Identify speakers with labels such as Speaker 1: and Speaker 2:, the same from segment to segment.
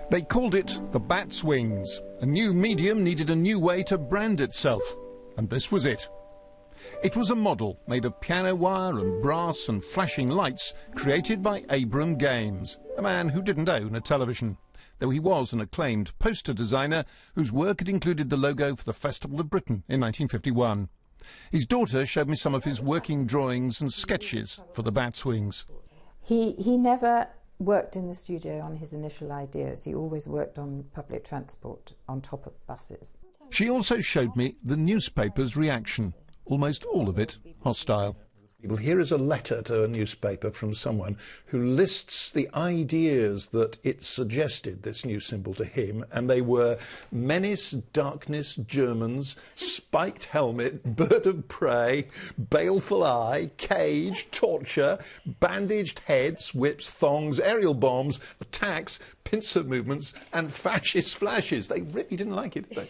Speaker 1: They called it the bat's wings. A new medium needed a new way to brand itself, and this was it. It was a model made of piano wire and brass and flashing lights, created by Abram Games, a man who didn't own a television, though he was an acclaimed poster designer whose work had included the logo for the Festival of Britain in 1951. His daughter showed me some of his working drawings and sketches for the bat's wings.
Speaker 2: He never worked in the studio on his initial ideas. He always worked on public transport, on top of buses.
Speaker 1: She also showed me the newspaper's reaction, almost all of it hostile.
Speaker 3: Well, here is a letter to a newspaper from someone who lists the ideas that it suggested, this new symbol, to him, and they were menace, darkness, Germans, spiked helmet, bird of prey, baleful eye, cage, torture, bandaged heads, whips, thongs, aerial bombs, attacks, pincer movements, and fascist flashes. They really didn't like it, did they?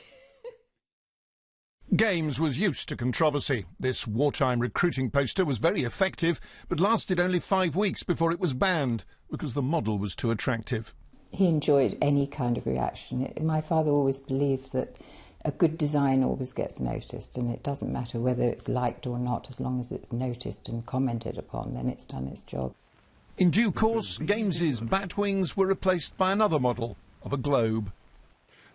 Speaker 1: Games was used to controversy. This wartime recruiting poster was very effective, but lasted only 5 weeks before it was banned, because the model was too attractive.
Speaker 2: He enjoyed any kind of reaction. My father always believed that a good design always gets noticed, and it doesn't matter whether it's liked or not, as long as it's noticed and commented upon, then it's done its job.
Speaker 1: In due course, Games's bat wings were replaced by another model of a globe.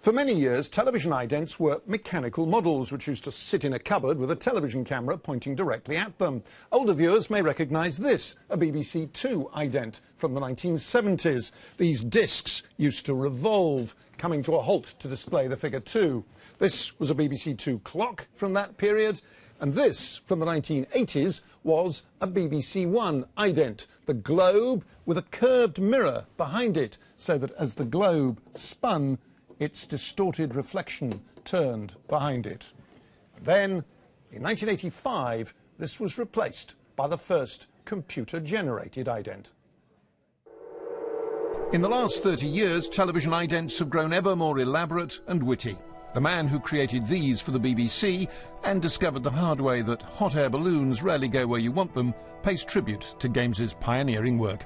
Speaker 1: For many years, television idents were mechanical models which used to sit in a cupboard with a television camera pointing directly at them. Older viewers may recognise this, a BBC Two ident from the 1970s. These discs used to revolve, coming to a halt to display the figure 2. This was a BBC Two clock from that period, and this, from the 1980s, was a BBC One ident, the globe with a curved mirror behind it, so that as the globe spun, its distorted reflection turned behind it. Then, in 1985, this was replaced by the first computer-generated ident. In the last 30 years, television idents have grown ever more elaborate and witty. The man who created these for the BBC and discovered the hard way that hot air balloons rarely go where you want them pays tribute to Games's pioneering work.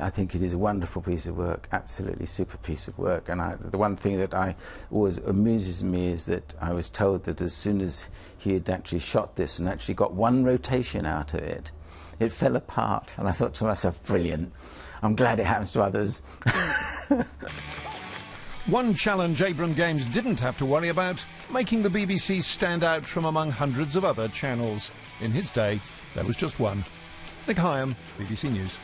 Speaker 4: I think it is a wonderful piece of work, absolutely super piece of work. And the one thing that always amuses me is that I was told that as soon as he had actually shot this and actually got one rotation out of it, it fell apart. And I thought to myself, brilliant. I'm glad it happens to others.
Speaker 1: One challenge Abram Games didn't have to worry about, making the BBC stand out from among hundreds of other channels. In his day, there was just one. Nick Hyam, BBC News.